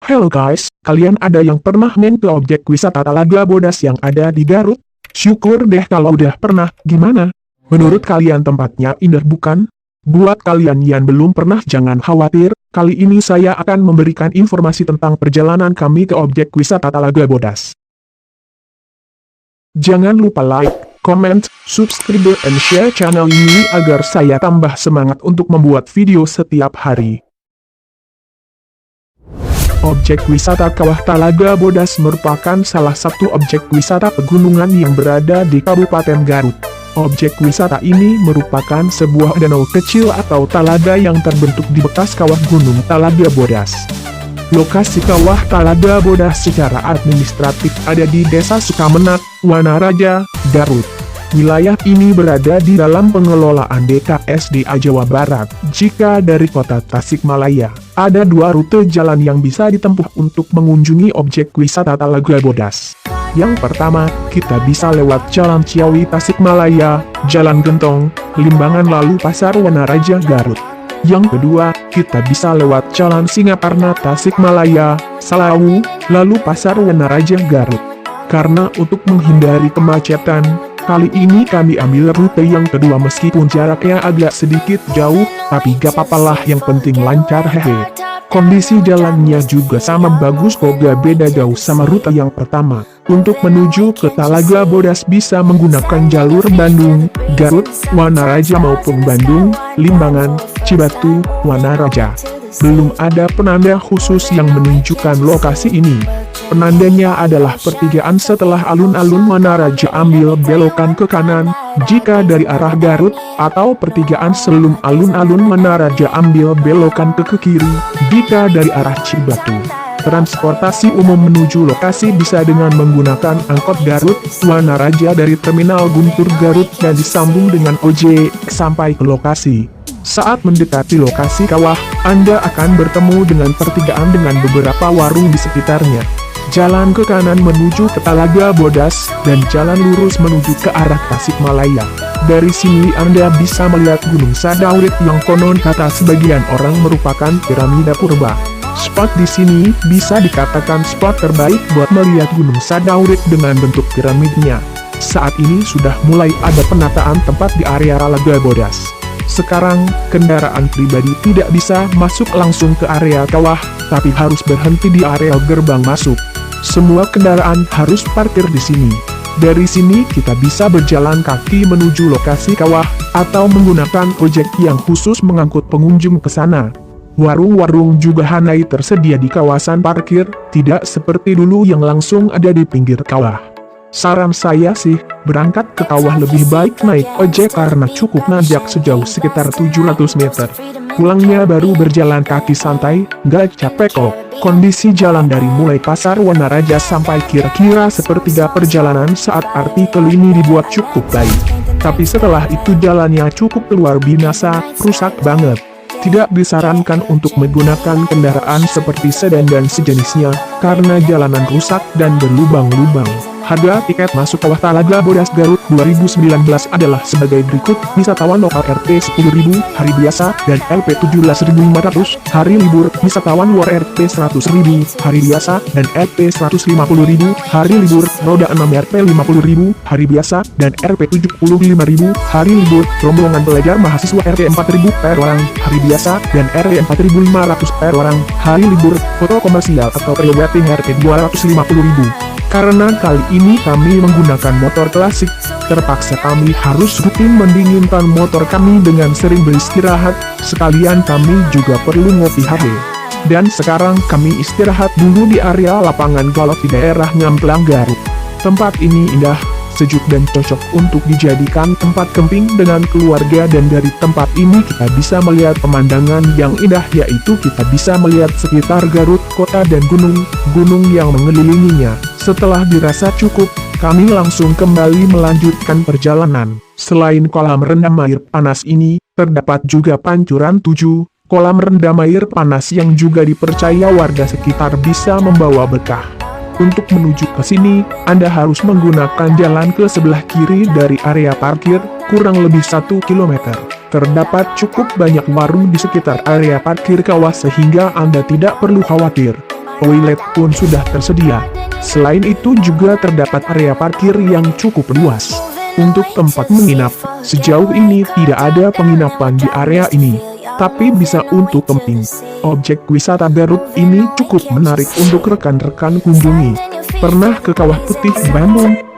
Hello guys, kalian ada yang pernah main ke objek wisata Talaga Bodas yang ada di Garut? Syukur deh kalau udah pernah, gimana? Menurut kalian tempatnya indah bukan? Buat kalian yang belum pernah jangan khawatir, kali ini saya akan memberikan informasi tentang perjalanan kami ke objek wisata Talaga Bodas. Jangan lupa like, comment, subscribe, and share channel ini agar saya tambah semangat untuk membuat video setiap hari. Objek wisata Kawah Talaga Bodas merupakan salah satu objek wisata pegunungan yang berada di Kabupaten Garut. Objek wisata ini merupakan sebuah danau kecil atau talaga yang terbentuk di bekas kawah Gunung Talaga Bodas. Lokasi Kawah Talaga Bodas secara administratif ada di Desa Sukamenak, Wanaraja, Garut. Wilayah ini berada di dalam pengelolaan DKSDA Jawa Barat. Jika dari kota Tasikmalaya, ada dua rute jalan yang bisa ditempuh untuk mengunjungi objek wisata Talaga Bodas. Yang pertama, kita bisa lewat Jalan Ciawi Tasikmalaya, Jalan Gentong, Limbangan lalu Pasar Wanaraja Garut. Yang kedua, kita bisa lewat Jalan Singaparna Tasikmalaya, Salawu, lalu Pasar Wanaraja Garut. Karena untuk menghindari kemacetan, kali ini kami ambil rute yang kedua meskipun jaraknya agak sedikit jauh, tapi gak papalah yang penting lancar hehe. Kondisi jalannya juga sama bagus kok gak beda jauh sama rute yang pertama. Untuk menuju ke Talaga Bodas bisa menggunakan jalur Bandung, Garut, Wanaraja maupun Bandung, Limbangan, Cibatu, Wanaraja. Belum ada penanda khusus yang menunjukkan lokasi ini. Penandanya adalah pertigaan setelah alun-alun Wanaraja ambil belokan ke kanan, jika dari arah Garut, atau pertigaan sebelum alun-alun Wanaraja ambil belokan ke kiri, jika dari arah Cibatu. Transportasi umum menuju lokasi bisa dengan menggunakan angkot Garut, Wanaraja dari Terminal Guntur Garut dan disambung dengan ojek sampai ke lokasi. Saat mendekati lokasi kawah, Anda akan bertemu dengan pertigaan dengan beberapa warung di sekitarnya. Jalan ke kanan menuju ke Talaga Bodas, dan jalan lurus menuju ke arah Tasikmalaya. Dari sini Anda bisa melihat Gunung Sadaurit yang konon kata sebagian orang merupakan piramida purba. Spot di sini bisa dikatakan spot terbaik buat melihat Gunung Sadaurit dengan bentuk piramidnya. Saat ini sudah mulai ada penataan tempat di area Talaga Bodas. Sekarang, kendaraan pribadi tidak bisa masuk langsung ke area kawah, tapi harus berhenti di area gerbang masuk. Semua kendaraan harus parkir di sini. Dari sini kita bisa berjalan kaki menuju lokasi kawah, atau menggunakan ojek yang khusus mengangkut pengunjung ke sana. Warung-warung juga handai tersedia di kawasan parkir, tidak seperti dulu yang langsung ada di pinggir kawah. Saran saya sih, berangkat ke kawah lebih baik naik ojek karena cukup nanjak sejauh sekitar 700 meter. Pulangnya baru berjalan kaki santai, gak capek kok. Kondisi jalan dari mulai Pasar Wanaraja sampai kira-kira sepertiga perjalanan saat artikel ini dibuat cukup baik. Tapi setelah itu jalannya cukup luar biasa, rusak banget. Tidak disarankan untuk menggunakan kendaraan seperti sedan dan sejenisnya, karena jalanan rusak dan berlubang-lubang. Harga tiket masuk Kawah Talaga Bodas Garut 2019 adalah sebagai berikut: wisatawan lokal Rp 10.000 hari biasa, dan Rp 17.500 hari libur; wisatawan luar Rp 100.000 hari biasa, dan Rp 150.000 hari libur; roda 6 Rp 50.000 hari biasa, dan Rp 75.000 hari libur; rombongan pelajar mahasiswa Rp 4.000 per orang hari biasa, dan Rp 4.500 per orang hari libur; foto komersial atau pre-wedding Rp 250.000. Karena kali ini kami menggunakan motor klasik, terpaksa kami harus rutin mendinginkan motor kami dengan sering beristirahat, sekalian kami juga perlu ngopi hahe. Dan sekarang kami istirahat dulu di area lapangan golf di daerah Nyamplang Garut. Tempat ini indah, sejuk dan cocok untuk dijadikan tempat camping dengan keluarga, dan dari tempat ini kita bisa melihat pemandangan yang indah, yaitu kita bisa melihat sekitar Garut, kota dan gunung-gunung yang mengelilinginya. Setelah dirasa cukup, kami langsung kembali melanjutkan perjalanan. Selain kolam rendam air panas ini, terdapat juga Pancuran 7, kolam rendam air panas yang juga dipercaya warga sekitar bisa membawa berkah. Untuk menuju ke sini, Anda harus menggunakan jalan ke sebelah kiri dari area parkir, kurang lebih 1 km. Terdapat cukup banyak warung di sekitar area parkir kawah sehingga Anda tidak perlu khawatir. toilet pun sudah tersedia. Selain itu juga terdapat area parkir yang cukup luas. Untuk tempat menginap, sejauh ini tidak ada penginapan di area ini, tapi bisa untuk camping. Objek wisata Garut ini cukup menarik untuk rekan-rekan kunjungi. Pernah ke Kawah Putih Bandung?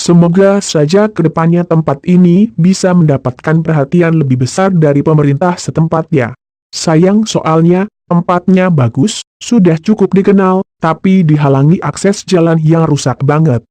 Semoga saja kedepannya tempat ini bisa mendapatkan perhatian lebih besar dari pemerintah setempat ya. Sayang soalnya, tempatnya bagus, sudah cukup dikenal, tapi dihalangi akses jalan yang rusak banget.